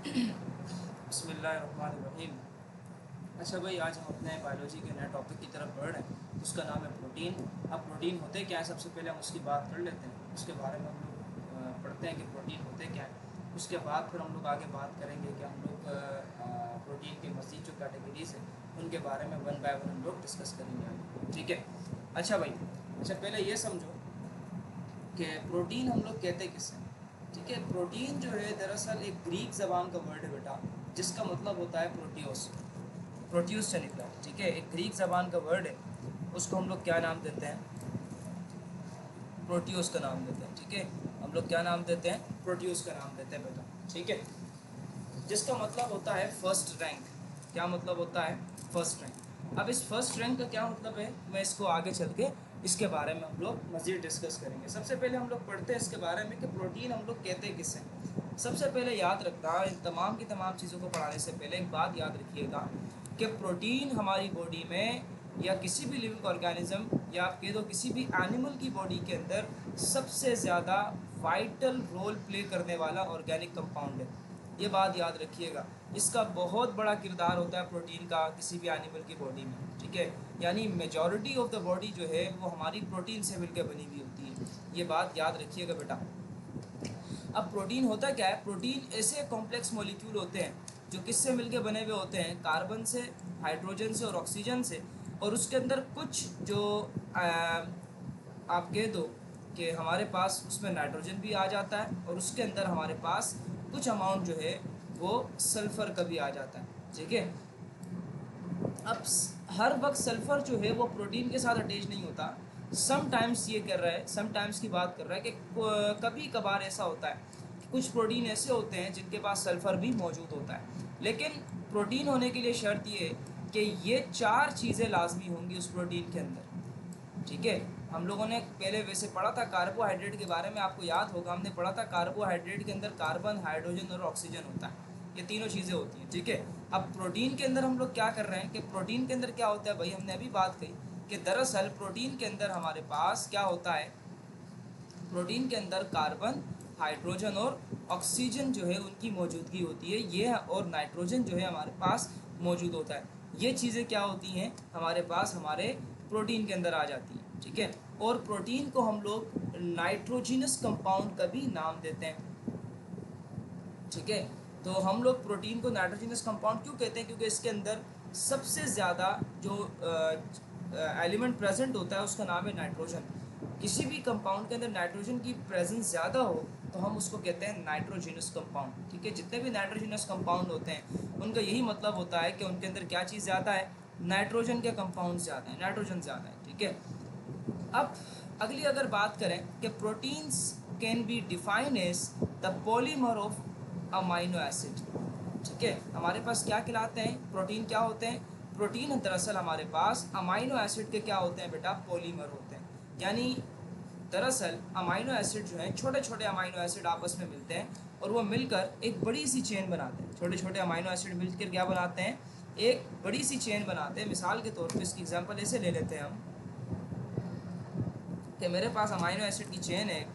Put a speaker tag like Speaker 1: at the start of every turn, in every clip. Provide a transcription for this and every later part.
Speaker 1: बिस्मिल्लाहिर्रहमानिर्रहीम। अच्छा भाई, आज हम अपने बायोलॉजी के नए टॉपिक की तरफ बढ़ रहे हैं। उसका नाम है प्रोटीन। अब प्रोटीन होते क्या है, सबसे पहले हम उसकी बात कर लेते हैं। उसके बारे में हम लोग पढ़ते हैं कि प्रोटीन होते क्या है। उसके बाद फिर हम लोग आगे बात करेंगे कि हम लोग प्रोटीन के मज़ीद जो कैटेगरीज है उनके बारे में वन बाय वन हम लोग डिस्कस करेंगे आगे, ठीक है। अच्छा भाई, अच्छा पहले ये समझो कि प्रोटीन हम लोग कहते किससे हैं, ठीक है। प्रोटीन जो है दरअसल एक ग्रीक ज़बान का वर्ड है बेटा, जिसका मतलब होता है प्रोटियोस। प्रोट्यूस से निकला है, ठीक है। एक ग्रीक ज़बान का वर्ड है, उसको हम लोग क्या नाम देते हैं, प्रोट्यूस का नाम देते हैं, ठीक है। हम लोग क्या नाम देते हैं, प्रोट्यूस का नाम देते हैं बेटा, ठीक है। जिसका मतलब होता है फर्स्ट रैंक। क्या मतलब होता है, फर्स्ट रैंक। अब इस फर्स्ट रैंक का क्या मतलब है, मैं इसको आगे चल के इसके बारे में हम लोग मज़ीद डिस्कस करेंगे। सबसे पहले हम लोग पढ़ते हैं इसके बारे में कि प्रोटीन हम लोग कहते हैं किससे। सबसे पहले याद रखना, इन तमाम की तमाम चीज़ों को पढ़ाने से पहले एक बात याद रखिएगा कि प्रोटीन हमारी बॉडी में या किसी भी लिविंग ऑर्गेनिज्म या आप कह दो किसी भी एनिमल की बॉडी के अंदर सबसे ज़्यादा वाइटल रोल प्ले करने वाला ऑर्गेनिक कंपाउंड है। ये बात याद रखिएगा। इसका बहुत बड़ा किरदार होता है प्रोटीन का किसी भी एनिमल की बॉडी में, ठीक है। यानी मेजॉरिटी ऑफ द बॉडी जो है वो हमारी प्रोटीन से मिलकर बनी हुई होती है। ये बात याद रखिएगा बेटा। अब प्रोटीन होता क्या है, प्रोटीन ऐसे कॉम्प्लेक्स मॉलिक्यूल होते हैं जो किससे मिलके बने हुए होते हैं, कार्बन से, हाइड्रोजन से और ऑक्सीजन से। और उसके अंदर कुछ जो आप कह दो कि हमारे पास उसमें नाइट्रोजन भी आ जाता है और उसके अंदर हमारे पास कुछ अमाउंट जो है वो सल्फ़र का भी आ जाता है, ठीक है। अब हर वक्त सल्फ़र जो है वो प्रोटीन के साथ अटैच नहीं होता। समटाइम्स ये कर रहा है, समटाइम्स की बात कर रहा है कि कभी कभार ऐसा होता है कि कुछ प्रोटीन ऐसे होते हैं जिनके पास सल्फ़र भी मौजूद होता है। लेकिन प्रोटीन होने के लिए शर्त ये है कि ये चार चीज़ें लाजमी होंगी उस प्रोटीन के अंदर, ठीक है। हम लोगों ने पहले वैसे पढ़ा था कार्बोहाइड्रेट के बारे में, आपको याद होगा हमने पढ़ा था कार्बोहाइड्रेट के अंदर कार्बन, हाइड्रोजन और ऑक्सीजन होता है। ये तीनों चीज़ें होती हैं, ठीक है। अब प्रोटीन के अंदर हम लोग क्या कर रहे हैं कि प्रोटीन के अंदर क्या होता है भाई, हमने अभी बात कही कि दरअसल प्रोटीन के अंदर हमारे पास क्या होता है, प्रोटीन के अंदर कार्बन, हाइड्रोजन और ऑक्सीजन जो है उनकी मौजूदगी होती है, ये और नाइट्रोजन जो है हमारे पास मौजूद होता है। ये चीज़ें क्या होती हैं हमारे पास, हमारे प्रोटीन के अंदर आ जाती हैं, ठीक है। और प्रोटीन को हम लोग नाइट्रोजिनस कंपाउंड का भी नाम देते हैं, ठीक है। तो हम लोग प्रोटीन को नाइट्रोजिनस कंपाउंड क्यों कहते हैं, क्योंकि इसके अंदर सबसे ज़्यादा जो एलिमेंट प्रेजेंट होता है उसका नाम है नाइट्रोजन। किसी भी कंपाउंड के अंदर नाइट्रोजन की प्रेजेंस ज़्यादा हो तो हम उसको कहते हैं नाइट्रोजिनस कंपाउंड, ठीक है। जितने भी नाइट्रोजिनस कंपाउंड होते हैं उनका यही मतलब होता है कि उनके अंदर क्या चीज़ ज़्यादा है, नाइट्रोजन के कंपाउंड ज़्यादा है, नाइट्रोजन ज़्यादा है, ठीक है। अब अगली अगर बात करें कि proteins can be define as the polymer of amino acid, ठीक है। हमारे पास क्या कहलाते हैं, प्रोटीन क्या होते हैं, प्रोटीन दरअसल हमारे पास अमाइनो एसिड के क्या होते हैं बेटा, पॉलीमर होते हैं। यानी दरअसल अमाइनो एसिड जो है, छोटे छोटे अमाइनो एसिड आपस में मिलते हैं और वो मिलकर एक बड़ी सी चेन बनाते हैं। छोटे छोटे अमाइनो एसिड मिलकर क्या बनाते हैं, एक बड़ी सी चेन बनाते हैं। मिसाल के तौर पर इसकी एग्जांपल ऐसे ले लेते हैं हम कि मेरे पास अमाइनो एसिड की चेन है,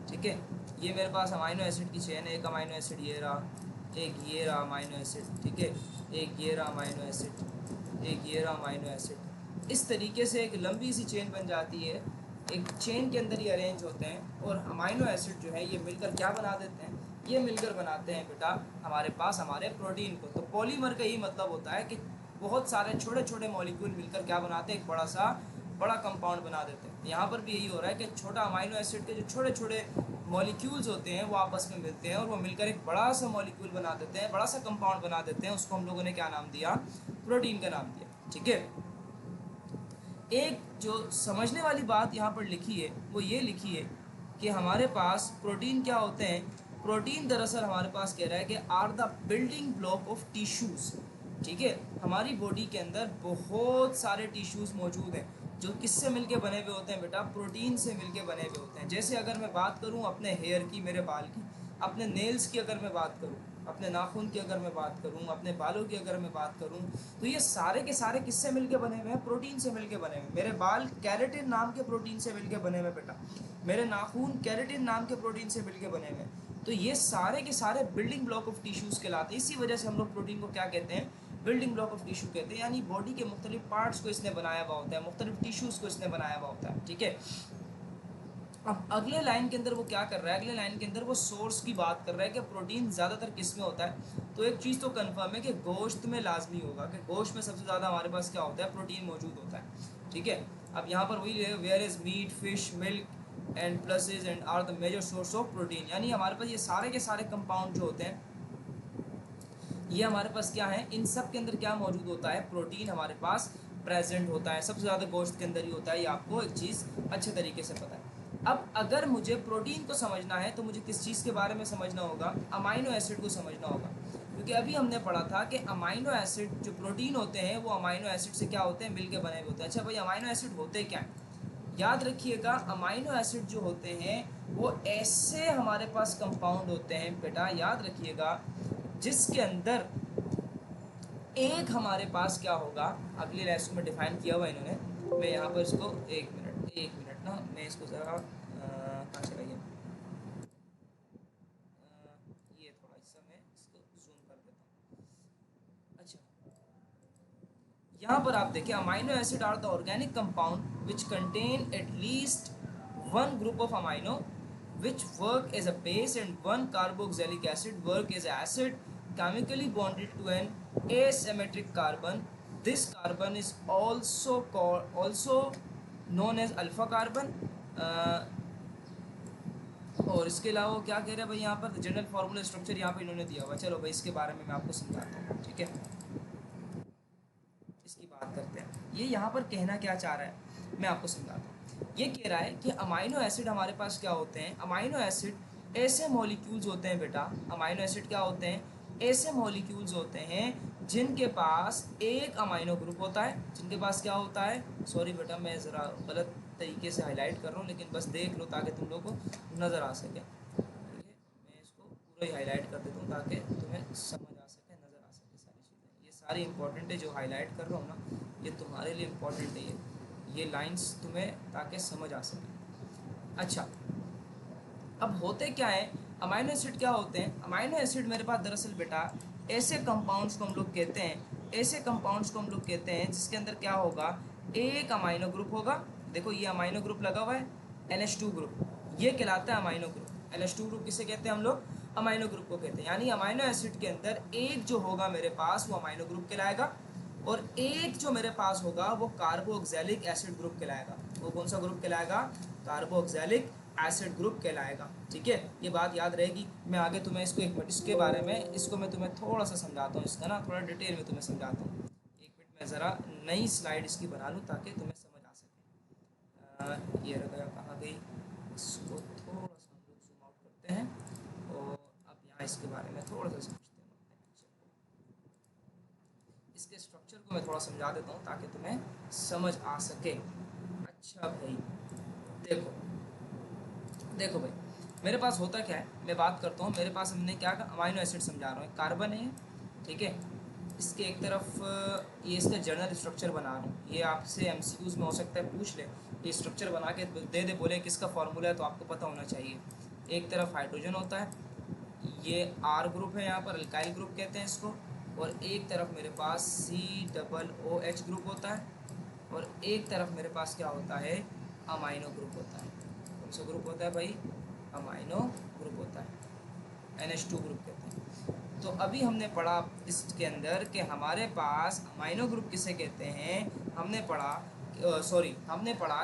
Speaker 1: ठीक है। ये मेरे पास अमाइनो एसिड की चेन है, एक अमाइनो एसिड ये रहा, एक ये रहा अमाइनो एसिड, ठीक है। एक ये रहा अमाइनो एसिड, एक ये रहा अमाइनो एसिड। इस तरीके से एक लंबी सी चेन बन जाती है। एक चेन के अंदर ये अरेंज होते हैं और अमाइनो एसिड जो है ये मिलकर क्या बना देते हैं, ये मिलकर बनाते हैं बेटा हमारे पास हमारे प्रोटीन को। तो पॉलीमर का यही मतलब होता है कि बहुत सारे छोटे छोटे मॉलिक्यूल मिलकर क्या बनाते हैं, एक बड़ा कंपाउंड बना देते हैं। यहाँ पर भी यही हो रहा है कि छोटा अमाइनो एसिड के जो छोटे छोटे मॉलिक्यूल्स होते हैं वो आपस में मिलते हैं और वो मिलकर एक बड़ा सा मॉलिक्यूल बना देते हैं, बड़ा सा कंपाउंड बना देते हैं। उसको हम लोगों ने क्या नाम दिया, प्रोटीन का नाम दिया, ठीक है। एक जो समझने वाली बात यहाँ पर लिखी है वो ये लिखी है कि हमारे पास प्रोटीन क्या होते हैं। प्रोटीन दरअसल हमारे पास कह रहा है कि are the building block of tissues, ठीक है। हमारी बॉडी के अंदर बहुत सारे टिश्यूज़ मौजूद हैं जो किससे मिलके बने हुए होते हैं बेटा, प्रोटीन से मिलके बने हुए होते हैं। जैसे अगर मैं बात करूं अपने हेयर की, मेरे बाल की, अपने नेल्स की अगर मैं बात करूं, अपने नाखून की अगर मैं बात करूं, अपने बालों की अगर मैं बात करूं, तो ये सारे के सारे किससे मिलके बने हुए हैं, प्रोटीन से मिलके बने हुए। मेरे बाल कैरेटिन नाम के प्रोटीन से मिलके बने हुए बेटा, मेरे नाखून कैरेटिन नाम के प्रोटीन से मिलके बने हुए। तो ये सारे के सारे बिल्डिंग ब्लॉक ऑफ टिश्यूज़ कहलाते हैं। इसी वजह से हम लोग प्रोटीन को क्या कहते हैं, बिल्डिंग ब्लॉक ऑफ टिश्यू कहते हैं। यानी बॉडी के मुख्तलिफ पार्ट्स को इसने बनाया हुआ होता है, मुख्तलिफ टिश्यूज़ को इसने बनाया हुआ होता है, ठीक है। अब अगले लाइन के अंदर वो क्या कर रहा है, अगले लाइन के अंदर वो सोर्स की बात कर रहा है कि प्रोटीन ज़्यादातर किस में होता है। तो एक चीज़ तो कंफर्म है कि गोश्त में लाजमी होगा, कि गोश्त में सबसे ज़्यादा हमारे पास क्या होता है, प्रोटीन मौजूद होता है, ठीक है। अब यहाँ पर वही है, where is meat, fish, milk and pulses and are the major source of protein. यानी हमारे पास ये सारे के सारे कंपाउंड जो होते हैं, ये हमारे पास क्या है, इन सब के अंदर क्या मौजूद होता है, प्रोटीन हमारे पास प्रेजेंट होता है। सबसे ज़्यादा गोश्त के अंदर ही होता है, ये आपको एक चीज़ अच्छे तरीके से पता है। अब अगर मुझे प्रोटीन को समझना है तो मुझे किस चीज़ के बारे में समझना होगा, अमाइनो एसिड को समझना होगा। क्योंकि अभी हमने पढ़ा था कि अमाइनो एसिड जो प्रोटीन होते हैं वो अमाइनो एसिड से क्या होते हैं, मिल के बने हुए होते हैं। अच्छा भाई, अमाइनो एसिड होते क्या हैं? याद रखिएगा, अमाइनो एसिड जो होते हैं वो ऐसे हमारे पास कंपाउंड होते हैं बेटा, याद रखिएगा, जिसके अंदर एक हमारे पास क्या होगा, अगली लेसन में डिफाइन किया हुआ इन्होंने। मैं यहाँ पर इसको एक मिनट ना, मैं इसको ज़रा कहाँ चला गया, ये थोड़ा हिस्सा मैं इसको जूम कर देता हूँ। अच्छा, यहाँ पर आप देखिए, amino acid are the organic compound which contain at least one group of amino which work as a base and one carboxylic acid work as an acid chemically bonded to an asymmetric carbon. This carbon is also known as alpha carbon. और इसके अलावा वो क्या कह रहे हैं भाई, यहाँ पर जनरल फार्मूला स्ट्रक्चर यहाँ पर इन्होंने दिया हुआ है। चलो भाई, इसके बारे में मैं आपको समझाता हूँ, ठीक है। इसकी बात करते हैं, ये यहाँ पर कहना क्या चाह रहा है, मैं आपको समझाता हूँ। ये कह रहा है कि अमाइनो एसिड हमारे पास क्या होते हैं, अमाइनो एसिड ऐसे मॉलिक्यूल्स होते हैं बेटा, अमाइनो एसिड क्या होते हैं, ऐसे मॉलिक्यूल्स होते हैं जिनके पास एक अमाइनो ग्रुप होता है, जिनके पास क्या होता है, सॉरी बेटा मैं ज़रा गलत तरीके से हाईलाइट कर रहा हूँ, लेकिन बस देख लो ताकि तुम लोग को नज़र आ सके, ठीक है। मैं इसको पूरा ही हाईलाइट कर देता हूँ ताकि तुम्हें समझ आ सके, नज़र आ सके सारी चीज़ें। ये सारी इंपॉर्टेंट है, जो हाईलाइट कर रहा हूँ ना, ये तुम्हारे लिए इम्पॉर्टेंट है, ये लाइंस तुम्हें ताकि समझ आ सके। अच्छा, अब होते क्या है, अमाइनो एसिड क्या होते हैं, अमाइनो एसिड मेरे पास दरअसल बेटा ऐसे कंपाउंड्स को हम लोग कहते हैं, ऐसे कंपाउंड्स को हम लोग कहते हैं जिसके अंदर क्या होगा, एक अमाइनो ग्रुप होगा। देखो ये अमाइनो ग्रुप लगा हुआ है, NH2 ग्रुप, ये कहलाता है अमाइनो ग्रुप। NH2 ग्रुप किसे कहते हैं हम लोग, अमाइनो ग्रुप को कहते हैं। यानी अमाइनो एसिड के अंदर एक जो होगा मेरे पास वो अमाइनो ग्रुप कहलाएगा, और एक जो मेरे पास होगा वो कार्बोक्सिलिक एसिड ग्रुप कहलाएगा। वो कौन सा ग्रुप कहलाएगा, कार्बोक्सिलिक एसिड ग्रुप कहलाएगा, ठीक है। ये बात याद रहेगी। मैं आगे तुम्हें इसको एक मिनट इसके बारे में, इसको मैं तुम्हें थोड़ा सा समझाता हूँ, इसका ना थोड़ा डिटेल में तुम्हें समझाता हूँ। एक मिनट मैं ज़रा नई स्लाइड इसकी बना लूँ ताकि तुम्हें समझ आ सके। ये रह गया, कहाँ गई, इसको थोड़ा सा हम लोग जूम आउट करते हैं और अब यहाँ इसके बारे में थोड़ा सा समझते हैं। इसके स्ट्रक्चर को मैं थोड़ा समझा देता हूँ ताकि तुम्हें समझ आ सके। अच्छा भाई, देखो भाई, मेरे पास होता क्या है, मैं बात करता हूँ। मेरे पास हमने क्या कहा, अमाइनो एसिड समझा रहा हूँ, कार्बन है, ठीक है। इसके एक तरफ ये इसका जर्नल स्ट्रक्चर बना रहा हूँ, ये आपसे MCQs में हो सकता है पूछ ले, ये स्ट्रक्चर बना के दे बोले किसका फार्मूला है, तो आपको पता होना चाहिए। एक तरफ हाइड्रोजन होता है, ये R ग्रुप है, यहाँ पर अल्काइल ग्रुप कहते हैं इसको, और एक तरफ मेरे पास COOH ग्रुप होता है, और एक तरफ मेरे पास क्या होता है, अमाइनो ग्रुप होता है। कौन सा ग्रुप होता है भाई, अमाइनो ग्रुप होता है, NH2 ग्रुप कहते हैं। तो अभी हमने पढ़ा इसके अंदर कि हमारे पास अमाइनो ग्रुप किसे कहते हैं, हमने पढ़ा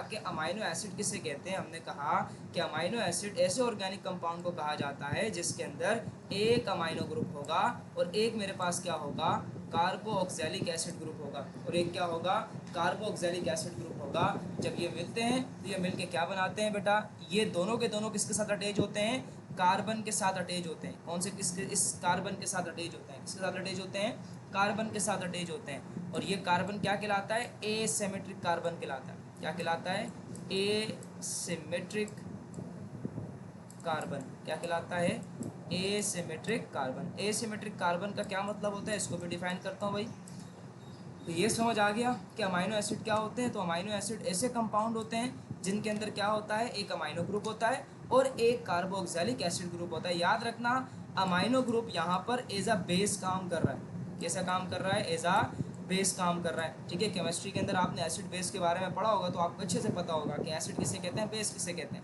Speaker 1: कि अमाइनो एसिड किसे कहते हैं। हमने कहा कि अमाइनो एसिड ऐसे ऑर्गेनिक कंपाउंड को कहा जाता है जिसके अंदर एक अमाइनो ग्रुप होगा और एक मेरे पास क्या होगा, कार्बोक्सिलिक एसिड ग्रुप होगा, और एक क्या होगा, कार्बोक्सिलिक एसिड ग्रुप होगा। जब ये मिलते हैं तो ये मिलके क्या बनाते हैं बेटा, ये दोनों के दोनों किसके साथ अटैच होते हैं, कार्बन के साथ अटैच होते हैं। कौन से, किसके, इस कार्बन के साथ अटैच होते हैं, किसके साथ अटैच होते हैं, कार्बन के साथ अटैच होते हैं। और ये कार्बन क्या कहलाता है, एसिमेट्रिक कार्बन कहलाता है। क्या कहलाता है, एसिमेट्रिक कार्बन। क्या कहलाता है, एसिमेट्रिक कार्बन। एसिमेट्रिक कार्बन का क्या मतलब होता है, इसको भी डिफाइन करता हूँ भाई। तो ये समझ आ गया कि अमाइनो एसिड क्या होते हैं। तो अमाइनो एसिड ऐसे कंपाउंड होते हैं जिनके अंदर क्या होता है, एक अमाइनो ग्रुप होता है और एक कार्बोक्सिलिक एसिड ग्रुप होता है। याद रखना अमाइनो ग्रुप यहाँ पर एज अ बेस काम कर रहा है। कैसा काम कर रहा है? एज अ बेस काम कर रहा है। ठीक है, केमिस्ट्री के अंदर आपने एसिड बेस के बारे में पढ़ा होगा तो आपको अच्छे से पता होगा कि एसिड किसे कहते हैं, बेस किसे कहते हैं।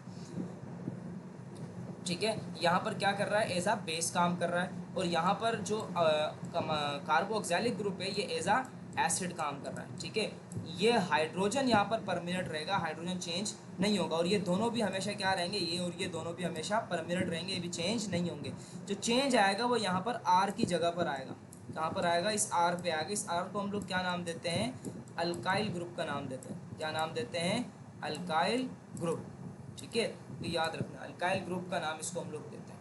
Speaker 1: ठीक है, यहाँ पर क्या कर रहा है? एज अ बेस काम कर रहा है। और यहाँ पर जो कार्बोक्सिलिक ग्रुप है ये एज अ एसिड काम कर रहा है। ठीक है, ये हाइड्रोजन यहाँ पर परमानेंट रहेगा, हाइड्रोजन चेंज नहीं होगा। और ये दोनों भी हमेशा क्या रहेंगे? ये और ये दोनों भी हमेशा परमानेंट रहेंगे, ये भी चेंज नहीं होंगे। जो चेंज आएगा वो यहाँ पर आर की जगह पर आएगा। कहाँ पर आएगा? इस आर पे आएगा। इस आर को हम लोग क्या नाम देते हैं? अल्काइल ग्रुप का नाम देते हैं। क्या नाम देते हैं? Alkyl group. ठीक है, तो याद रखना अल्काइल ग्रुप का नाम इसको हम लोग देते हैं।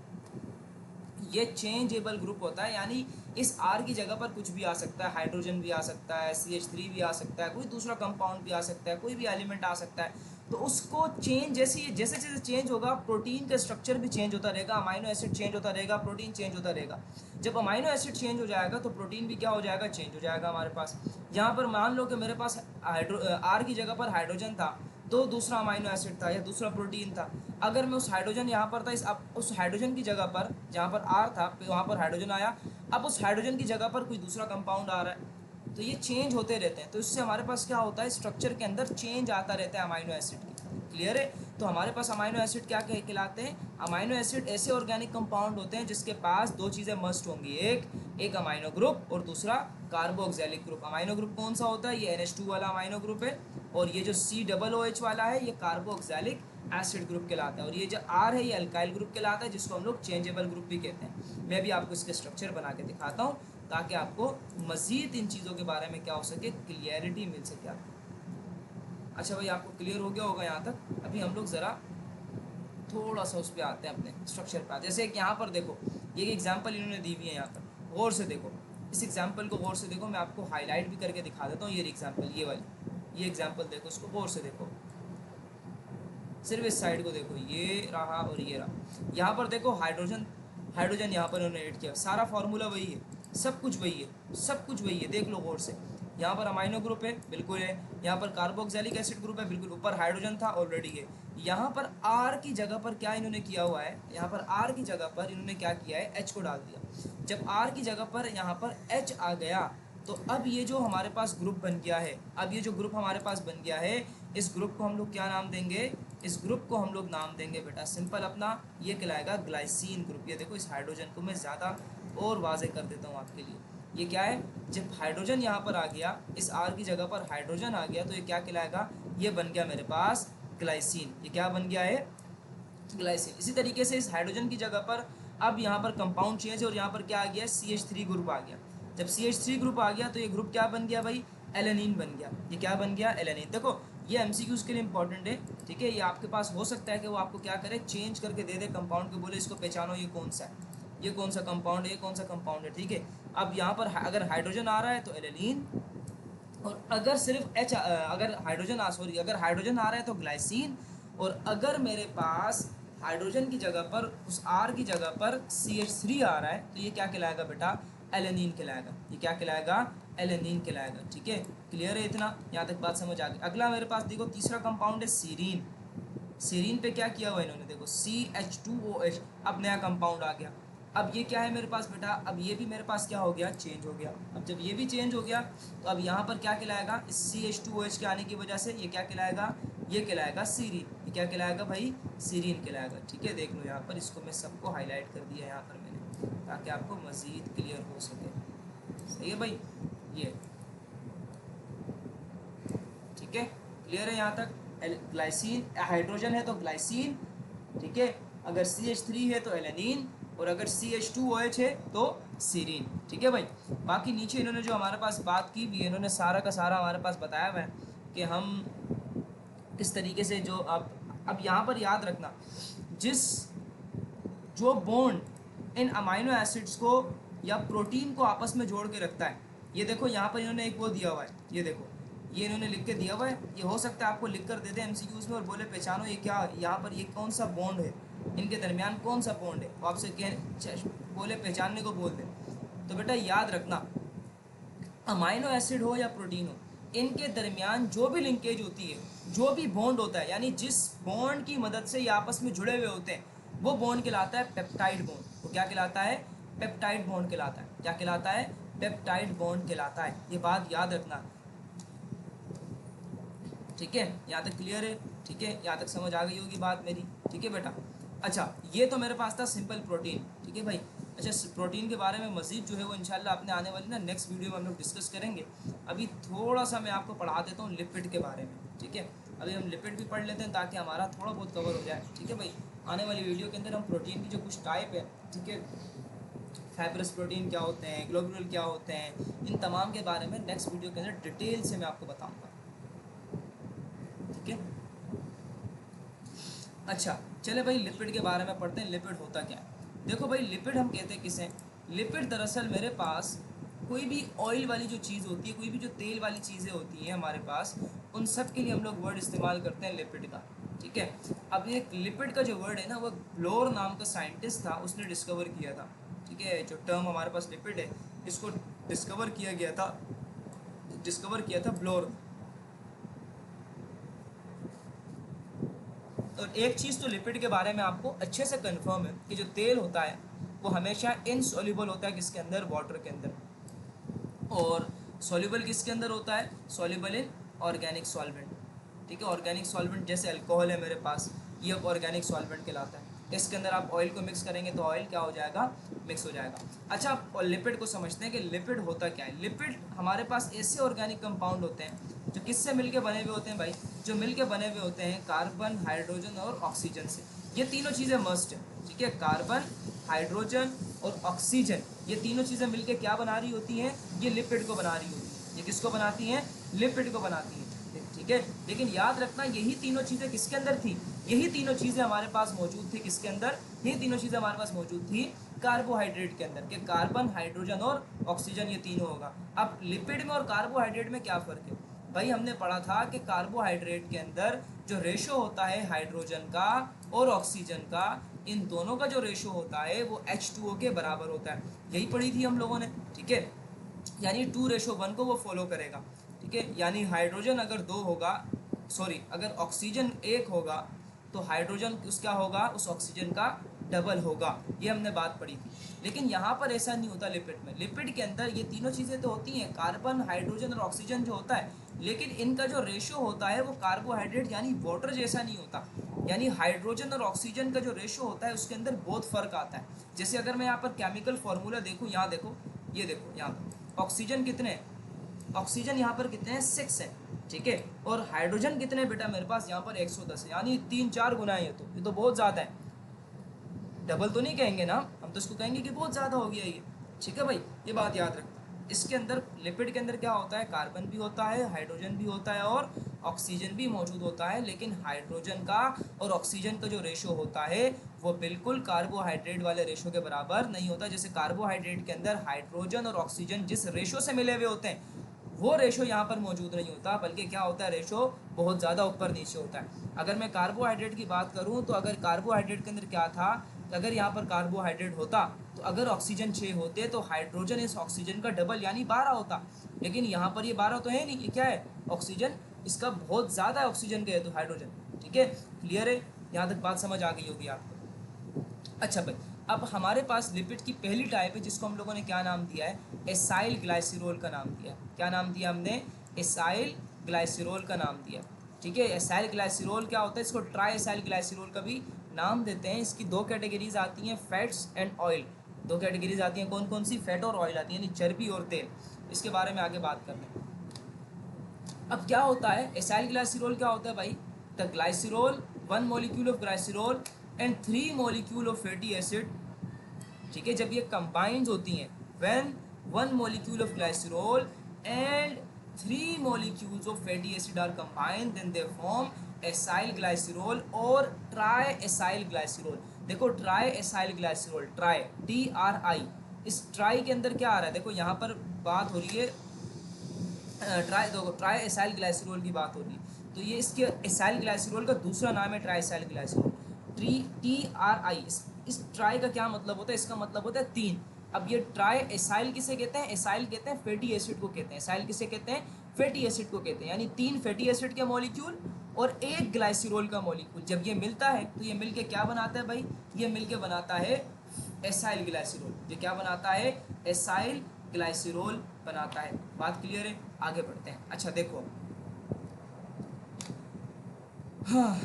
Speaker 1: ये चेंजेबल ग्रुप होता है, यानी इस आर की जगह पर कुछ भी आ सकता है। हाइड्रोजन भी आ सकता है, CH3 भी आ सकता है, कोई दूसरा कंपाउंड भी आ सकता है, कोई भी एलिमेंट आ सकता है। तो उसको चेंज जैसे जैसे चेंज होगा, प्रोटीन का स्ट्रक्चर भी चेंज होता रहेगा, अमाइनो एसिड चेंज होता रहेगा, प्रोटीन चेंज होता रहेगा। जब अमाइनो एसिड चेंज हो जाएगा तो प्रोटीन भी क्या हो जाएगा? चेंज हो जाएगा हमारे पास। यहाँ पर मान लो कि मेरे पास आर की जगह पर हाइड्रोजन था, तो दूसरा अमाइनो एसिड था या दूसरा प्रोटीन था। अगर मैं उस हाइड्रोजन यहाँ पर था, उस हाइड्रोजन की जगह पर जहाँ पर आर था वहाँ पर हाइड्रोजन आया, अब उस हाइड्रोजन की जगह पर कोई दूसरा कंपाउंड आ रहा है। तो ये चेंज होते रहते हैं। तो इससे हमारे पास क्या होता है? स्ट्रक्चर के अंदर चेंज आता रहता है अमाइनो एसिड की। क्लियर है? तो हमारे पास अमाइनो एसिड क्या कहलाते हैं? अमाइनो एसिड ऐसे ऑर्गेनिक कंपाउंड होते हैं जिसके पास दो चीज़ें मस्ट होंगी, एक अमाइनो ग्रुप और दूसरा कार्बोक्सिलिक ग्रुप। अमाइनो ग्रुप कौन सा होता है? ये NH2 वाला अमाइनो ग्रुप है। और ये जो COOH वाला है ये कार्बोक्सिलिक एसिड ग्रुप कहलाता है। और ये जो R है ये अल्काइल ग्रुप कहलाता है, जिसको हम लोग चेंजेबल ग्रुप भी कहते हैं। मैं भी आपको इसके स्ट्रक्चर बना के दिखाता हूँ ताकि आपको मज़ीद इन चीज़ों के बारे में क्या हो सके, क्लियरिटी मिल सके आपको। अच्छा भाई, आपको क्लियर हो गया होगा यहाँ तक। अभी हम लोग ज़रा थोड़ा सा उस पर आते हैं, अपने स्ट्रक्चर पर। जैसे कि यहाँ पर देखो, ये एग्जाम्पल इन्होंने दी हुई है यहाँ पर, गौर से देखो। इस एग्जाम्पल को गौर से देखो, मैं आपको हाईलाइट भी करके दिखा देता हूँ। ये एग्जाम्पल, ये वाली, ये एग्जाम्पल देखो, इसको गौर से देखो, सिर्फ इस साइड को देखो, ये रहा और ये रहा। यहाँ पर देखो हाइड्रोजन, हाइड्रोजन यहाँ पर उन्होंने ऐड किया, सारा फार्मूला वही है, सब कुछ वही है, सब कुछ वही है, देख लो गौर से। यहाँ पर अमाइनो ग्रुप है, बिल्कुल है। यहाँ पर कार्बोक्सिलिक एसिड ग्रुप है, बिल्कुल। ऊपर हाइड्रोजन था, ऑलरेडी है। यहाँ पर आर की जगह पर क्या इन्होंने किया हुआ है? यहाँ पर आर की जगह पर इन्होंने क्या किया है? एच को डाल दिया। जब आर की जगह पर यहाँ पर एच आ गया तो अब ये जो हमारे पास ग्रुप बन गया है, अब ये जो ग्रुप हमारे पास बन गया है, इस ग्रुप को हम लोग क्या नाम देंगे? इस ग्रुप को हम लोग नाम देंगे बेटा सिंपल अपना, ये कहलाएगा ग्लाइसिन ग्रुप। ये देखो, इस हाइड्रोजन को मैं ज़्यादा और वाजे कर देता हूँ आपके लिए। ये क्या है? जब हाइड्रोजन यहाँ पर आ गया, इस आर की जगह पर हाइड्रोजन आ गया, तो ये क्या कहलाएगा? ये बन गया मेरे पास ग्लाइसिन। ये क्या बन गया है? ग्लाइसिन। इसी तरीके से इस हाइड्रोजन की जगह पर अब यहाँ पर कंपाउंड चेंज, और यहाँ पर क्या आ गया? CH3 ग्रुप आ गया। जब CH3 ग्रुप आ गया तो ये ग्रुप क्या बन गया भाई? एलेनिन बन गया। ये क्या बन गया? एलेनिन। देखो, ये MCQs के लिए इंपॉर्टेंट है। ठीक है, ये आपके पास हो सकता है कि वो आपको क्या करे, चेंज करके दे दे कंपाउंड को, बोले इसको पहचानो ये कौन सा है, ये कौन सा कंपाउंड है, ये कौन सा कंपाउंड है। ठीक है, अब यहाँ पर अगर हाइड्रोजन आ रहा है तो एलेनिन, और अगर सिर्फ अगर हाइड्रोजन आ रहा है तो ग्लाइसिन। और अगर मेरे पास हाइड्रोजन की जगह पर, उस R की जगह पर CH3 आ रहा है, तो ये क्या कहलाएगा बेटा? एलेनिन कहलाएगा। ये क्या कहलाएगा? एलेनिन कहलाएगा। ठीक है, क्लियर है इतना? यहाँ तक बात समझ आ गई। अगला मेरे पास देखो, तीसरा कंपाउंड है सीरीन। सीरीन पे क्या किया हुआ इन्होंने? देखो, CH2OH, अब नया कंपाउंड आ गया। अब ये क्या है मेरे पास बेटा? अब ये भी मेरे पास क्या हो गया? चेंज हो गया। अब जब ये भी चेंज हो गया तो अब यहाँ पर क्या कहलाएगा? इस CH2OH के आने की वजह से ये क्या कहलाएगा? ये कहलाएगा सीरीन। ये क्या कहलाएगा भाई? सीरीन कहलाएगा। ठीक है, देख लो यहाँ पर, इसको मैं सबको हाईलाइट कर दिया यहाँ पर मैंने, ताकि आपको मज़ीद क्लियर हो सके। सही है भाई? ये ठीक है, क्लियर है यहाँ तक? ग्लाइसिन, हाइड्रोजन है तो ग्लाइसिन। ठीक है, अगर CH3 है तो एलेनिन, और अगर CH2OH है तो सीरीन। ठीक है भाई? बाकी नीचे इन्होंने जो हमारे पास बात की भी है, इन्होंने सारा का सारा हमारे पास बताया हुआ है कि हम किस तरीके से जो अब यहाँ पर याद रखना, जिस जो बॉन्ड इन अमाइनो एसिड्स को या प्रोटीन को आपस में जोड़ के रखता है, ये देखो यहाँ पर इन्होंने एक वो दिया हुआ है, ये देखो, ये इन्होंने लिख के दिया हुआ है। ये हो सकता है आपको लिख कर दे दें MCQs में और बोले पहचानो ये क्या, यहाँ पर ये कौन सा बॉन्ड है, इनके दरमियान कौन सा बॉन्ड है, वो आपसे बोले पहचानने को बोल दें। तो बेटा याद रखना, अमाइनो एसिड हो या प्रोटीन हो, इनके दरमियान जो भी लिंकेज होती है, जो भी बॉन्ड होता है, यानी जिस बॉन्ड की मदद से ये आपस में जुड़े हुए होते हैं, वो बॉन्ड कहलाता है पेप्टाइड बॉन्ड। वो क्या कहलाता है? पेप्टाइड बॉन्ड कहलाता है। क्या कहलाता है? पेप्टाइड बॉन्ड कहलाता है। ये बात याद रखना, ठीक है? यहाँ तक क्लियर है? ठीक है, यहाँ तक समझ आ गई होगी बात मेरी, ठीक है बेटा? अच्छा, ये तो मेरे पास था सिंपल प्रोटीन, ठीक है भाई? अच्छा, प्रोटीन के बारे में मज़ीद जो है वो इंशाल्लाह अपने आने वाली ना नेक्स्ट वीडियो में हम लोग डिस्कस करेंगे। अभी थोड़ा सा मैं आपको पढ़ा देता हूँ लिपिड के बारे में, ठीक है? अभी हम लिपिड भी पढ़ लेते हैं ताकि हमारा थोड़ा बहुत कवर हो जाए, ठीक है भाई? आने वाली वीडियो के अंदर हम प्रोटीन की जो कुछ टाइप है, ठीक है, फाइब्रस प्रोटीन क्या होते हैं, ग्लोब्यूल क्या होते हैं, इन तमाम के बारे में नेक्स्ट वीडियो के अंदर डिटेल से मैं आपको बताऊँगा, ठीक है? अच्छा, चले भाई लिपिड के बारे में पढ़ते हैं। लिपिड होता क्या है? देखो भाई, लिपिड हम कहते हैं किसे? लिपिड दरअसल मेरे पास कोई भी ऑयल वाली जो चीज़ होती है, कोई भी जो तेल वाली चीज़ें होती हैं हमारे पास, उन सब के लिए हम लोग वर्ड इस्तेमाल करते हैं लिपिड का, ठीक है? अब ये लिपिड का जो वर्ड है ना, वो ब्लोर नाम का साइंटिस्ट था, उसने डिस्कवर किया था, ठीक है? जो टर्म हमारे पास लिपिड है, इसको डिस्कवर किया था ब्लोर। और एक चीज़ तो लिपिड के बारे में आपको अच्छे से कंफर्म है कि जो तेल होता है वो हमेशा इनसॉल्युबल होता है, किसके अंदर? वाटर के अंदर। और सॉल्युबल किसके अंदर होता है? सॉल्युबल इन ऑर्गेनिक सॉल्वेंट, ठीक है? ऑर्गेनिक सॉल्वेंट जैसे अल्कोहल है मेरे पास, ये अब ऑर्गेनिक सॉल्वेंट कहलाता है। इसके अंदर आप ऑयल को मिक्स करेंगे तो ऑयल क्या हो जाएगा? मिक्स हो जाएगा। अच्छा, और लिपिड को समझते हैं कि लिपिड होता क्या है। लिपिड हमारे पास ऐसे ऑर्गेनिक कंपाउंड होते हैं जो किससे मिलके बने हुए होते हैं भाई? जो मिलके बने हुए होते हैं कार्बन, हाइड्रोजन और ऑक्सीजन से। ये तीनों चीज़ें मस्ट है, ठीक है? कार्बन, हाइड्रोजन और ऑक्सीजन, ये तीनों चीज़ें मिलके क्या बना रही होती हैं? ये लिपिड को बना रही होती हैं। ये किसको बनाती हैं? लिपिड को बनाती हैं, ठीक है? लेकिन याद रखना, यही तीनों चीज़ें किसके अंदर थी? यही तीनों चीज़ें हमारे पास मौजूद थी किसके अंदर? यही तीनों चीज़ें हमारे पास मौजूद थी कार्बोहाइड्रेट के अंदर, कि कार्बन, हाइड्रोजन और ऑक्सीजन, ये तीनों होगा। अब लिपिड में और कार्बोहाइड्रेट में क्या फ़र्क है भाई? हमने पढ़ा था कि कार्बोहाइड्रेट के अंदर जो रेशो होता है हाइड्रोजन का और ऑक्सीजन का, इन दोनों का जो रेशो होता है वो H2O के बराबर होता है। यही पढ़ी थी हम लोगों ने, ठीक है? यानी 2:1 को वो फॉलो करेगा, ठीक है? यानी हाइड्रोजन अगर 2 होगा, सॉरी, अगर ऑक्सीजन 1 होगा तो हाइड्रोजन उसका होगा, उस ऑक्सीजन का डबल होगा। ये हमने बात पढ़ी थी। लेकिन यहाँ पर ऐसा नहीं होता लिपिड में। लिपिड के अंदर ये तीनों चीज़ें तो होती हैं, कार्बन, हाइड्रोजन और ऑक्सीजन जो होता है, लेकिन इनका जो रेशो होता है वो कार्बोहाइड्रेट यानी वाटर जैसा नहीं होता। यानी हाइड्रोजन और ऑक्सीजन का जो रेशो होता है उसके अंदर बहुत फ़र्क आता है। जैसे अगर मैं यहाँ पर केमिकल फार्मूला देखूँ, यहाँ देखो, ये देखो, यहाँ पर ऑक्सीजन कितने हैं? ऑक्सीजन यहाँ पर कितने हैं? 6 है, ठीक है? और हाइड्रोजन कितने बेटा मेरे पास? यहाँ पर 110 है, यानी 3-4 गुना है। ये तो बहुत ज़्यादा है। डबल तो नहीं कहेंगे ना, हम तो इसको कहेंगे कि बहुत ज़्यादा हो गया ये, ठीक है भाई? ये बात याद रखना। इसके अंदर लिपिड के अंदर क्या होता है? कार्बन भी होता है, हाइड्रोजन भी होता है और ऑक्सीजन भी मौजूद होता है। लेकिन हाइड्रोजन का और ऑक्सीजन का जो रेशो होता है वो बिल्कुल कार्बोहाइड्रेट वाले रेशो के बराबर नहीं होता। जैसे कार्बोहाइड्रेट के अंदर हाइड्रोजन और ऑक्सीजन जिस रेशो से मिले हुए होते हैं, वो रेशो यहाँ पर मौजूद नहीं होता, बल्कि क्या होता है? रेशो बहुत ज़्यादा ऊपर नीचे होता है। अगर मैं कार्बोहाइड्रेट की बात करूँ तो अगर कार्बोहाइड्रेट के अंदर क्या था, अगर यहाँ पर कार्बोहाइड्रेट होता तो अगर ऑक्सीजन 6 होते तो हाइड्रोजन इस ऑक्सीजन का डबल यानी 12 होता। लेकिन यहाँ पर ये 12 तो है नहीं, ये क्या है? ऑक्सीजन इसका बहुत ज़्यादा है ऑक्सीजन के, तो हाइड्रोजन, ठीक है? क्लियर है? यहाँ तक बात समझ आ गई होगी आपको। अच्छा भाई, अब हमारे पास लिपिड की पहली टाइप है जिसको हम लोगों ने क्या नाम दिया है? एसाइल ग्लाइसिरोल का नाम दिया। क्या नाम दिया हमने? एसाइल ग्लाइसिरोल का नाम दिया, ठीक है? एसाइल ग्लाइसिरोल क्या होता है? इसको ट्राई एसाइल ग्लाइसिरोल का भी नाम देते हैं। इसकी 2 कैटेगरीज आती हैं, फैट्स एंड ऑयल। 2 कैटेगरीज आती हैं, कौन कौन सी? फैट और ऑयल आती है, यानी चर्बी और तेल। इसके बारे में आगे बात कर लें। अब क्या होता है एसाइल ग्लाइसिरोल? क्या होता है भाई? The glycerol, 1 molecule of glycerol and 3 molecule of fatty acid, ठीक है? जब ये कंबाइंड होती हैं, when 1 molecule of glycerol and 3 molecules of fatty acid are combined, then they form acyl glycerol और ट्राई एसाइल ग्लाइसिरोल। देखो, tri acyl glycerol, tri, TRI, इस tri के अंदर क्या आ रहा है? देखो यहाँ पर बात हो रही है ट्राई एसाइल ग्लाइसिरोल की बात हो रही है। तो ये इसके एसाइल ग्लाइसिरोल का दूसरा नाम है ट्राई एसाइल ग्लाइसिरोल, TRI। इस ट्राई का क्या मतलब होता है? इसका मतलब होता है 3। अब ये ट्राई एसाइल किसे कहते हैं? एसाइल कहते हैं फैटी एसिड को कहते हैं। एसाइल किसे कहते हैं? फैटी एसिड को कहते हैं, यानी 3 फैटी एसिड के मॉलिक्यूल और एक ग्लाइसिरोल का मॉलिक्यूल जब ये मिलता है तो ये मिलके क्या बनाता है भाई, ये मिलके बनाता है एसाइल ग्लाइसिरोल। ये क्या बनाता है, एसाइल ग्लाइसिरोल बनाता है। बात क्लियर है, आगे बढ़ते हैं। अच्छा देखो, हाँ,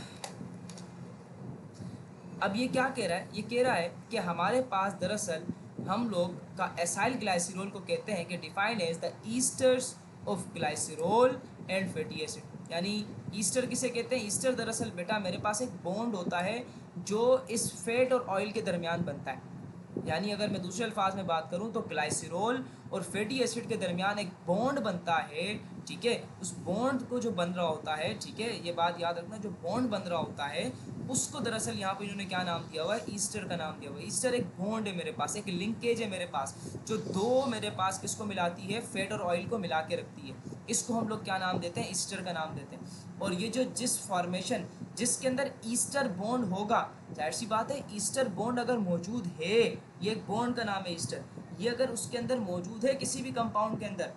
Speaker 1: अब ये क्या कह रहा है, ये कह रहा है कि हमारे पास दरअसल हम लोग का एसाइल ग्लाइसिरोल को कहते हैं कि defined as the esters of glycerol and fatty acid. यानी ईस्टर किसे कहते हैं, ईस्टर दरअसल बेटा मेरे पास एक बॉन्ड होता है जो इस फैट और ऑयल के दरमियान बनता है। यानी अगर मैं दूसरे अल्फाज में बात करूं तो ग्लाइसिरोल और फैटी एसिड के दरमियान एक बॉन्ड बनता है, ठीक है। उस बॉन्ड को जो बन रहा होता है, ठीक है, ये बात याद रखना, जो बॉन्ड बन रहा होता है उसको दरअसल यहाँ पे इन्होंने क्या नाम दिया हुआ है, ईस्टर का नाम दिया हुआ है। ईस्टर एक बॉन्ड है मेरे पास, एक लिंकेज है मेरे पास, जो दो मेरे पास किसको मिलाती है, फैट और ऑयल को मिला के रखती है। इसको हम लोग क्या नाम देते हैं, ईस्टर का नाम देते हैं। और ये जो जिस फॉर्मेशन जिसके अंदर ईस्टर बॉन्ड होगा, जाहिर सी बात है ईस्टर बॉन्ड अगर मौजूद है, ये एक बॉन्ड का नाम है ईस्टर, ये अगर उसके अंदर मौजूद है किसी भी कंपाउंड के अंदर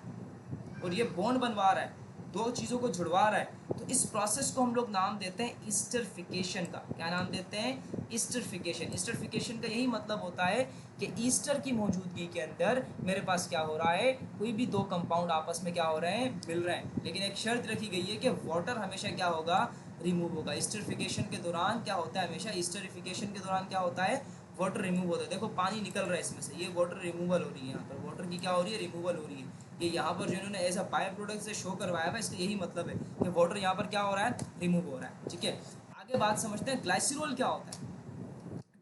Speaker 1: और ये बॉन्ड बनवा रहा है, दो चीज़ों को जुड़वा रहा है, तो इस प्रोसेस को हम लोग नाम देते हैं ईस्टरिफिकेशन का। क्या नाम देते हैं, ईस्टरिफिकेशन। ईस्टरिफिकेशन का यही मतलब होता है कि ईस्टर की मौजूदगी के अंदर मेरे पास क्या हो रहा है, कोई भी दो कंपाउंड आपस में क्या हो रहे हैं, मिल रहे हैं। लेकिन एक शर्त रखी गई है कि वाटर हमेशा क्या होगा, रिमूव होगा। ईस्टरिफिकेशन के दौरान क्या होता है, हमेशा ईस्टरिफिकेशन के दौरान क्या होता है, वाटर रिमूव होता है। देखो पानी निकल रहा है इसमें से, ये वाटर रिमूवल हो रही है, यहाँ पर वाटर की क्या हो रही है, रिमूवल हो रही है। ये यहाँ पर जिन्होंने एज अ बाय प्रोडक्ट से शो करवाया हुआ, इसका यही मतलब है कि वाटर यहाँ पर क्या हो रहा है, रिमूव हो रहा है, ठीक है। आगे बात समझते हैं, ग्लाइसिरोल क्या होता है।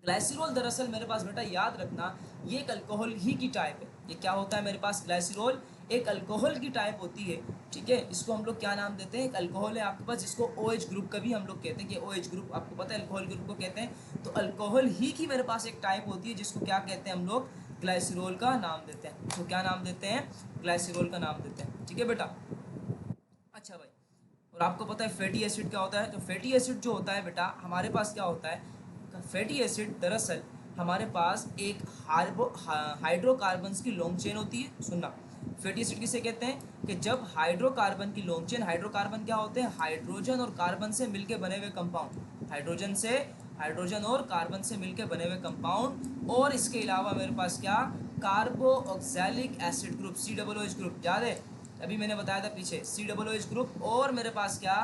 Speaker 1: ग्लाइसिरोल दरअसल मेरे पास बेटा याद रखना, ये एक अल्कोहल ही की टाइप है। ये क्या होता है मेरे पास, ग्लाइसिरोल एक अल्कोहल की टाइप होती है, ठीक है। इसको हम लोग क्या नाम देते हैं, एक अल्कोहल है आपके पास जिसको OH ग्रुप का भी हम लोग कहते हैं कि OH ग्रुप, आपको पता है अल्कोहल ग्रुप को कहते हैं। तो अल्कोहल ही की मेरे पास एक टाइप होती है जिसको क्या कहते हैं हम लोग, ग्लाइसिरोल का नाम देते हैं। तो क्या नाम देते हैं, ग्लाइसिरोल का नाम देते हैं, ठीक है बेटा। अच्छा भाई, और आपको पता है फैटी एसिड क्या होता है। तो फैटी एसिड जो होता है बेटा हमारे पास क्या होता है, फैटी एसिड दरअसल हमारे पास एक हाइड्रोकार्बन्स की लॉन्ग चेन होती है। सुनना, फैटी एसिड किसे कहते हैं कि जब हाइड्रोकार्बन की लॉन्ग चेन, हाइड्रोकार्बन क्या होते हैं, हाइड्रोजन और कार्बन से मिलके बने हुए कंपाउंड, हाइड्रोजन और कार्बन से मिलके बने हुए कंपाउंड। और इसके अलावा मेरे पास क्या, carboxylic acid group, COOH group, याद है अभी मैंने बताया था पीछे, COOH ग्रुप। और मेरे पास क्या,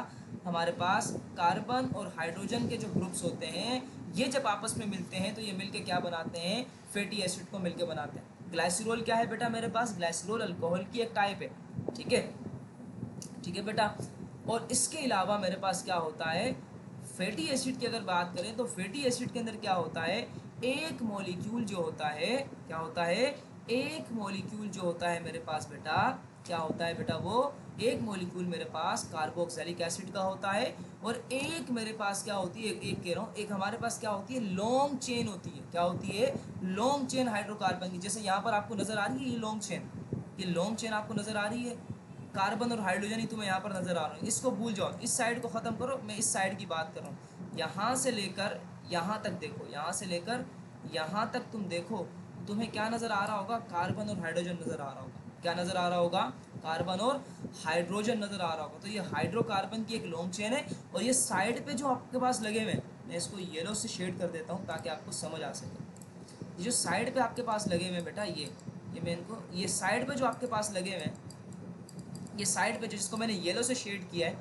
Speaker 1: हमारे पास कार्बन और हाइड्रोजन के जो ग्रुप्स होते हैं, ये जब आपस में मिलते हैं तो ये मिलके क्या बनाते हैं, फैटी एसिड को मिलके बनाते हैं। ग्लाइसिरोल क्या है बेटा मेरे पास, ग्लाइसिरोल अल्कोहल की एक टाइप है, ठीक है, ठीक है बेटा। और इसके अलावा मेरे पास क्या होता है, फैटी एसिड की अगर बात करें तो फैटी एसिड के अंदर क्या होता है, एक मॉलिक्यूल जो होता है, क्या होता है, एक मॉलिक्यूल जो होता है मेरे पास बेटा, क्या होता है बेटा, वो एक मॉलिक्यूल मेरे पास कार्बोक्सिलिक एसिड का होता है। और एक मेरे पास क्या होती है, एक कह रहा हूँ, एक हमारे पास क्या होती है, लॉन्ग चेन होती है। क्या होती है, लॉन्ग चेन हाइड्रोकार्बन की। जैसे यहाँ पर आपको नजर आ रही है ये लॉन्ग चेन, ये लॉन्ग चेन आपको नजर आ रही है, कार्बन और हाइड्रोजन ही तुम्हें यहाँ पर नजर आ रहा है। इसको भूल जाओ, इस साइड को ख़त्म करो, मैं इस साइड की बात कर रहा हूँ। यहाँ से लेकर यहाँ तक देखो, यहाँ से लेकर यहाँ तक तुम देखो, तुम्हें क्या नज़र आ रहा होगा, कार्बन और हाइड्रोजन नज़र आ रहा होगा। क्या नज़र आ रहा होगा, कार्बन और हाइड्रोजन नज़र आ रहा होगा। तो ये हाइड्रोकार्बन की एक लॉन्ग चेन है। और ये साइड पे जो आपके पास लगे हुए हैं, मैं इसको येलो से शेड कर देता हूँ ताकि आपको समझ आ सके। ये जो साइड पे आपके पास लगे हुए हैं बेटा, ये मैं इनको, ये साइड पे जो आपके पास लगे हुए हैं, ये साइड पे जिसको मैंने येलो से शेड किया है,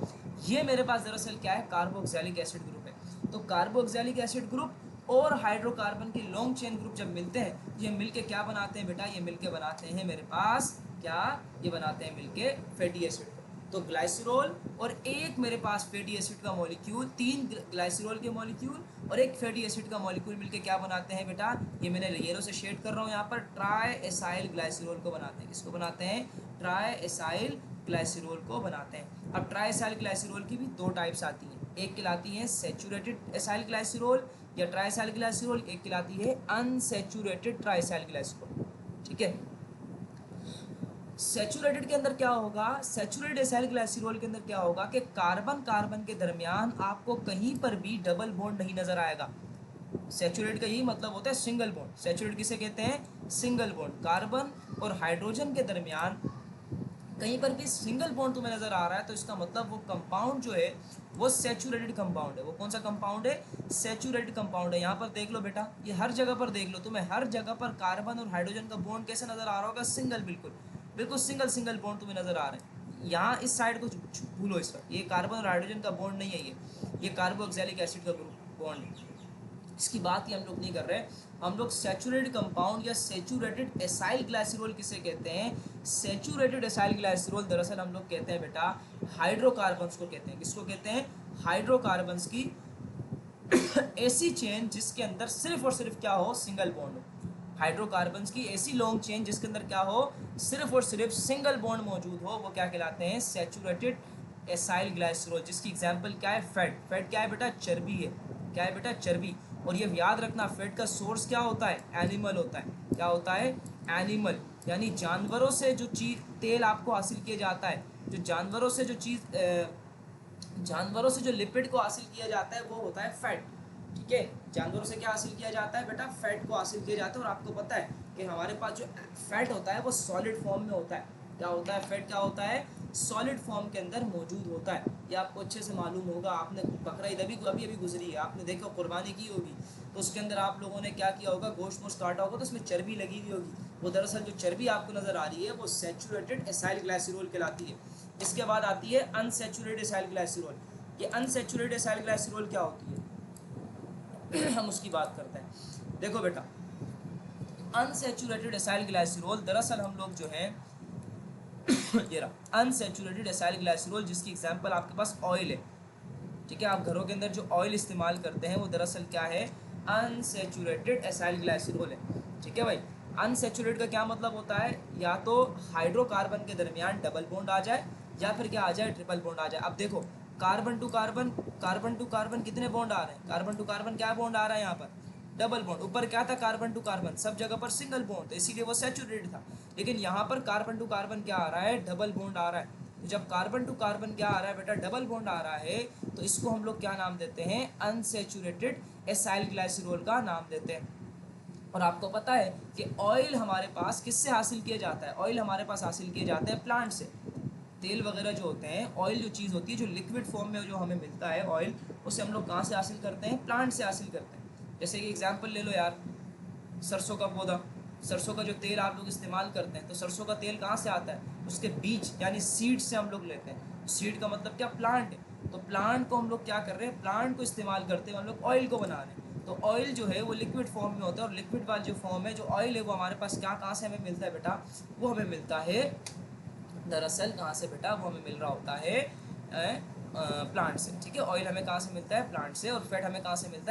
Speaker 1: ये मेरे पास दरअसल क्या है, कार्बोक्सिलिक एसिड ग्रुप है। तो कार्बोक्सिलिक एसिड ग्रुप और हाइड्रोकार्बन की लॉन्ग चेन ग्रुप जब मिलते हैं, ये मिलके क्या बनाते हैं बेटा, ये मिलके बनाते हैं मेरे पास क्या, ये बनाते हैं मिलके फैटी एसिड। तो ग्लाइसिरोल और एक मेरे पास फैटी एसिड का मॉलिक्यूल, 3 ग्लाइसिरोल के मॉलिक्यूल और एक फैटी एसिड का मॉलिक्यूल मिलके क्या बनाते हैं बेटा, ये मैंने येलो से शेड कर रहा हूँ यहाँ पर, ट्राई एसाइल ग्लाइसिरोल को बनाते हैं। किसको बनाते हैं, ट्राई एसाइल ग्लाइसिरोल को बनाते हैं। अब ट्राई एसाइल ग्लाइसिरोल की भी दो टाइप्स आती हैं, एक कहलाती है सैचुरेटेड एसाइल ग्लाइसिरोल या ट्राई एसाइल ग्लाइसिरोल, एक कहलाती है अनसैचुरेटेड ट्राई एसाइल ग्लाइसिरोल, ठीक है। सैचुरेटेड के अंदर क्या होगा, सैचुरेटेड एसाइल ग्लाइसिरोल के अंदर क्या होगा कि कार्बन कार्बन के दरमियान आपको कहीं पर भी डबल बॉन्ड नहीं नजर आएगा। सैचुरेट का यही मतलब होता है सिंगल बॉन्ड। सैचुरेट किसे कहते हैं, सिंगल बॉन्ड। कार्बन और हाइड्रोजन के दरमियान कहीं पर भी सिंगल बॉन्ड तुम्हें नज़र आ रहा है तो इसका मतलब वो कंपाउंड जो है वो सैचुरेटेड कंपाउंड है। वो कौन सा कंपाउंड है? सैचुरेटेड कंपाउंड है। यहाँ पर देख लो बेटा, ये हर जगह पर देख लो, तुम्हें हर जगह पर कार्बन और हाइड्रोजन का बॉन्ड कैसे नज़र आ रहा होगा? सिंगल, बिल्कुल बिल्कुल सिंगल सिंगल बॉन्ड तुम्हें नज़र आ रहे हैं। यहाँ इस साइड को भूलो, इस पर ये कार्बन और हाइड्रोजन का बॉन्ड नहीं है, ये कार्बोक्सिलिक एसिड का बॉन्ड है। इसकी बात ही हम लोग नहीं कर रहे हैं। हम लोग सैचुरेटेड कंपाउंड या सैचुरेटेड एसाइल ग्लाइसरॉल किसे कहते हैं? सैचुरेटेड एसाइल ग्लाइसरॉल दरअसल हम लोग कहते हैं बेटा हाइड्रोकार्बन्स को कहते हैं। किसको कहते हैं? हाइड्रोकार्बन्स की ऐसी चेन जिसके अंदर सिर्फ और सिर्फ क्या हो? सिंगल बॉन्ड हो। हाइड्रोकार्बन्स की ऐसी लॉन्ग चेन जिसके अंदर क्या हो? सिर्फ और सिर्फ सिंगल बॉन्ड मौजूद हो, वो क्या कहलाते हैं? Saturated acyl glycerol. जिसकी एग्जांपल क्या है? फैट। फैट क्या है बेटा? चर्बी है। क्या है बेटा? चर्बी। और ये याद रखना, फैट का सोर्स क्या होता है? एनिमल होता है। क्या होता है? एनिमल, यानी जानवरों से जो चीज़ तेल आपको हासिल किया जाता है, जो जानवरों से जो चीज़ जानवरों से जो लिपिड को हासिल किया जाता है वो होता है फैट। ठीक है, जानवरों से क्या हासिल किया जाता है बेटा? फैट को हासिल किया जाता है। और आपको पता है कि हमारे पास जो फैट होता है वो सॉलिड फॉर्म में होता है। क्या होता है? फैट क्या होता है? सॉलिड फॉर्म के अंदर मौजूद होता है। ये आपको अच्छे से मालूम होगा। आपने बकरा ईद अभी अभी गुजरी है, आपने देखा कुर्बानी की होगी, तो उसके अंदर आप लोगों ने क्या किया होगा? गोश्त वोश्त काटा होगा तो उसमें चर्बी लगी हुई होगी। वो दरअसल जो चर्बी आपको नज़र आ रही है वो सैचुरेटेड एसाइल ग्लाइसरॉल कहलाती है। इसके बाद आती है अनसैचुरेटेड एसाइल ग्लाइसरॉल। ये अनसैचुरेटेड एसाइल ग्लाइसरॉल क्या होती है? हम उसकी बात करते हैं। देखो बेटा, अनसैचुरेटेड एसाइल ग्लाइसरॉल दरअसल हम लोग जो है ये रहा अनसैचुरेटेड एसाइल ग्लाइसरॉल, जिसकी एग्जांपल आपके पास ऑयल है। ठीक है, आप घरों के अंदर जो ऑयल इस्तेमाल करते हैं वो दरअसल क्या है? अनसैचुरेटेड एसाइल ग्लाइसरॉल है। ठीक है भाई, अनसैचुरेटेड का क्या मतलब होता है? या तो हाइड्रोकार्बन के दरमियान डबल बॉन्ड आ जाए या फिर क्या आ जाए? ट्रिपल बॉन्ड आ जाए। अब देखो, कार्बन टू कार्बन कितने बॉन्ड आ रहे हैं? कार्बन टू कार्बन क्या बॉन्ड आ रहा है यहाँ पर? Double bond. ऊपर क्या था? कार्बन टू कार्बन, सब जगह पर सिंगल बॉन्ड, तो इसीलिए वो सैचुरेटेड था। लेकिन यहाँ पर कार्बन टू कार्बन क्या आ रहा है? डबल बॉन्ड आ रहा है। तो जब कार्बन टू कार्बन क्या आ रहा है बेटा? डबल बॉन्ड आ रहा है, तो इसको हम लोग क्या नाम देते हैं? अनसैचुरेटेड एसाइल ग्लाइसरॉल का नाम देते हैं। और आपको पता है कि ऑयल हमारे पास किससे हासिल किया जाता है? ऑयल हमारे पास हासिल किए जाते हैं प्लांट से। तेल वगैरह जो होते हैं, ऑयल जो चीज़ होती है जो लिक्विड फॉर्म में जो हमें मिलता है ऑयल, उसे हम लोग कहाँ से हासिल करते हैं? प्लांट से हासिल करते हैं। जैसे कि एग्जांपल ले लो यार, सरसों का पौधा, सरसों का जो तेल आप लोग इस्तेमाल करते हैं, तो सरसों का तेल कहाँ से आता है? उसके बीज यानी सीड से हम लोग लेते हैं। सीड का मतलब क्या? प्लांट है। तो प्लांट को हम लोग क्या कर रहे हैं? प्लांट को इस्तेमाल करते हुए हम लोग ऑयल को बना रहे हैं। तो ऑयल जो है वो लिक्विड फॉर्म में होता है, और लिक्विड वाला जो फॉर्म है, जो ऑयल है, वो हमारे पास क्या कहाँ से हमें मिलता है बेटा? वो हमें मिलता है दरअसल कहाँ से बेटा? वो हमें मिल रहा होता है प्लांट से। ठीक है, ऑयल हमें कहाँ से मिलता है? प्लांट से। और फैट हमें कहाँ से मिलता है?